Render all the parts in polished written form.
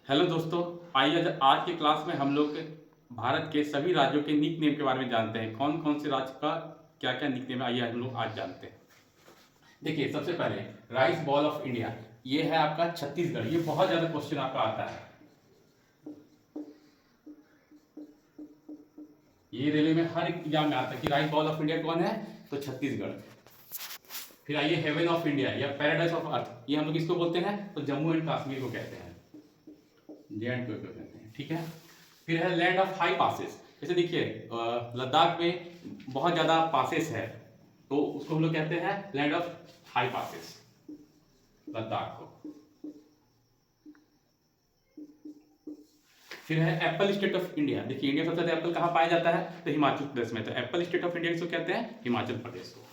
Hello दोस्तों, आइए आज के क्लास में हम लोग भारत के सभी राज्यों के निक नेम के बारे में जानते हैं। कौन कौन से राज्य का क्या क्या निक नेम है, आइए हम लोग आज जानते हैं। देखिए, सबसे पहले राइस बॉल ऑफ इंडिया, ये है आपका छत्तीसगढ़। ये बहुत ज्यादा क्वेश्चन आपका आता है, ये रेलवे में हर एग्जाम में आता है कि राइस बॉल ऑफ इंडिया कौन है, तो छत्तीसगढ़। फिर आइए हेवन ऑफ इंडिया या पैराडाइज ऑफ अर्थ, ये हम लोग इसको बोलते हैं तो जम्मू एंड कश्मीर को कहते हैं, जे.एंड.के को कहते हैं, ठीक है। फिर है लैंड ऑफ हाई पासेस, जैसे देखिए लद्दाख में बहुत ज्यादा पासेस है तो उसको हम लोग कहते हैं land of high passes, Ladakh को। फिर है एप्पल स्टेट ऑफ इंडिया। देखिए इंडिया सबसे ज्यादा एप्पल कहाँ पाया जाता है, तो हिमाचल प्रदेश में, तो एप्पल स्टेट ऑफ इंडिया किसको कहते हैं, हिमाचल प्रदेश को।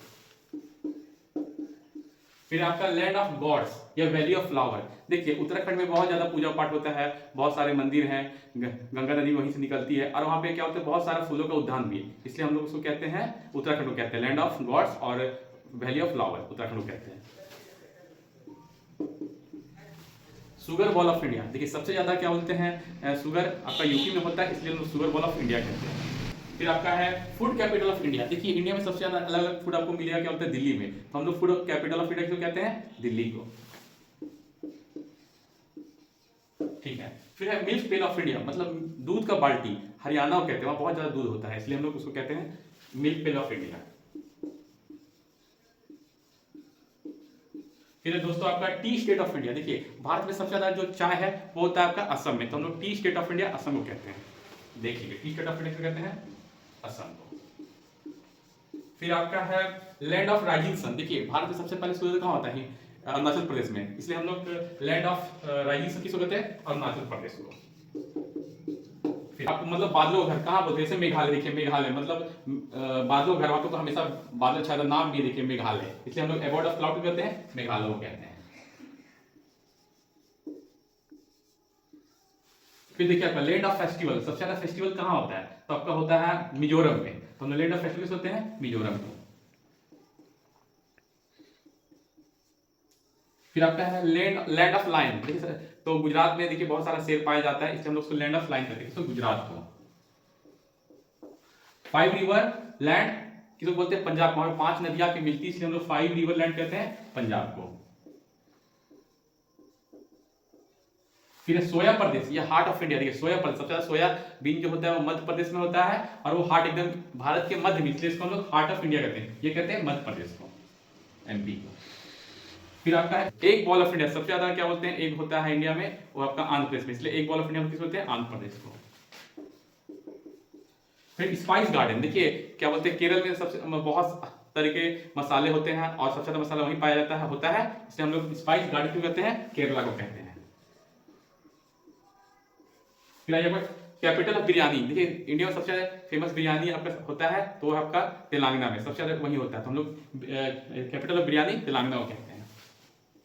फिर आपका लैंड ऑफ गॉड्स या वैली ऑफ फ्लावर। देखिए उत्तराखंड में बहुत ज्यादा पूजा पाठ होता है, बहुत सारे मंदिर हैं, गंगा नदी वहीं से निकलती है और वहां पे क्या होता है, बहुत सारा फूलों का उद्यान भी है, इसलिए हम लोग उसको कहते हैं, उत्तराखंड को कहते हैं लैंड ऑफ गॉड्स और वैली ऑफ फ्लावर, उत्तराखंड को कहते हैं। सुगर बॉल ऑफ इंडिया, देखिए सबसे ज्यादा क्या बोलते हैं, शुगर आपका यूपी में होता है, इसलिए हम शुगर बॉल ऑफ इंडिया कहते हैं। फिर आपका है फूड कैपिटल ऑफ इंडिया। देखिए इंडिया में सबसे ज्यादा अलग अलग फूड आपको मिलेगा, क्या होता है, दिल्ली में, तो हम लोग फूड कैपिटल ऑफ इंडिया किसको कहते हैं, दिल्ली को, ठीक है। फिर है मिल्क पेल ऑफ इंडिया, मतलब दूध का बाल्टी, हरियाणा को कहते हैं, वहां बहुत ज्यादा दूध होता है, इसलिए हम लोग उसको कहते हैं मिल्क पेल ऑफ इंडिया। फिर है दोस्तों आपका टी स्टेट ऑफ इंडिया। देखिए भारत में सबसे ज्यादा जो चाय है वो होता है आपका असम में, तो हम लोग T state of India Assam को कहते हैं। देखिए टी स्टेट ऑफ इंडिया किसको कहते हैं, असम को। फिर आपका है लैंड ऑफ राइजिंग सन। देखिए भारत में सबसे पहले सूर्य कहाँ होता है, अरुणाचल प्रदेश में, इसलिए हम लोग लैंड ऑफ राइजिंग सन किसको कहते हैं, अरुणाचल प्रदेश को। फिर आपको मतलब बादलों का घर कहाँ बोलते हैं, जैसे मेघालय, देखिए मेघालय मतलब बादलों का घर, वहां पे तो हमेशा बादल छाया, नाम भी देखिए मेघालय, इसलिए हम लोग अबॉर्ड ऑफ क्लाउड कहते हैं, मेघालय को कहते हैं। फिर देखिए आपका लैंड ऑफ फेस्टिवल, सबसे ज्यादा फेस्टिवल कहाँ होता है, तो आपका होता है मिजोरम में, तो हम लैंड ऑफ फेस्टिवल्स होते हैं मिजोरम को। फिर आपका है लैंड ऑफ लायन। देखिए तो गुजरात में देखिए बहुत सारा शेर पाया जाता है, इसलिए हम लोग उसको लैंड ऑफ लायन कहते हैं, तो गुजरात को। फाइव रिवर लैंड किसको बोलते हैं, पंजाब को, 5 नदियां की मिलती है, इसलिए हम लोग 5 रिवर लैंड कहते हैं पंजाब को। फिर सोया प्रदेश, ये हार्ट ऑफ इंडिया। देखिए सोया प्रदेश, सबसे ज्यादा सोया बीन जो होता है वो मध्य प्रदेश में होता है, और वो हार्ट एकदम भारत के मध्य में, इसलिए इसको हम लोग हार्ट ऑफ इंडिया कहते हैं, ये कहते हैं मध्य प्रदेश को, एमपी को। फिर आपका है एक बॉल ऑफ इंडिया, सबसे ज्यादा क्या बोलते हैं, एक होता है इंडिया में, वो आपका आंध्र प्रदेश में, इसलिए एक बॉल ऑफ इंडिया किस बोलते हैं, आंध्र प्रदेश को। फिर स्पाइस गार्डन, देखिए क्या बोलते हैं, केरल में सबसे बहुत तरह के मसाले होते हैं और सबसे ज्यादा मसाला वहीं पाया जाता है, होता है, इसलिए हम लोग स्पाइस गार्डन क्यों कहते हैं, केरला को कहते हैं। फिर आइए कैपिटल ऑफ बिरयानी। देखिए इंडिया में सबसे फेमस बिरयानी आपका होता है तो आपका तेलंगाना में सबसे ज्यादा वही होता है, तो हम लोग कैपिटल ऑफ बिरयानी तेलंगाना को कहते हैं।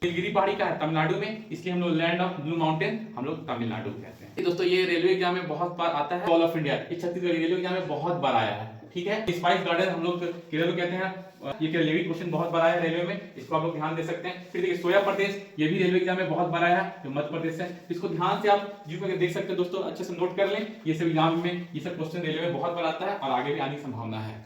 नीलगिरी पहाड़ी का है तमिलनाडु में, इसलिए हम लोग लैंड ऑफ ब्लू माउंटेन हम लोग तमिलनाडु कहते हैं। दोस्तों ये रेलवे एग्जाम में बहुत बार आता है, बॉल ऑफ इंडिया, ये छत्तीसगढ़ रेलवे एग्जाम में बहुत बार आया है, ठीक है। स्पाइस गार्डन हम लोग केरल को कहते हैं, ये रेलवे क्वेश्चन बहुत बार आया है रेलवे में, इसको आप लोग ध्यान दे सकते हैं। फिर देखिए सोया प्रदेश, ये भी रेलवे एग्जाम में बहुत बार आया है, जो मध्य प्रदेश है, इसको ध्यान से आप जी करके देख सकते हैं दोस्तों, अच्छे से नोट कर लें, ये सब एग्जाम में ये सब क्वेश्चन रेलवे में बहुत बार आता है और आगे भी आने की संभावना है।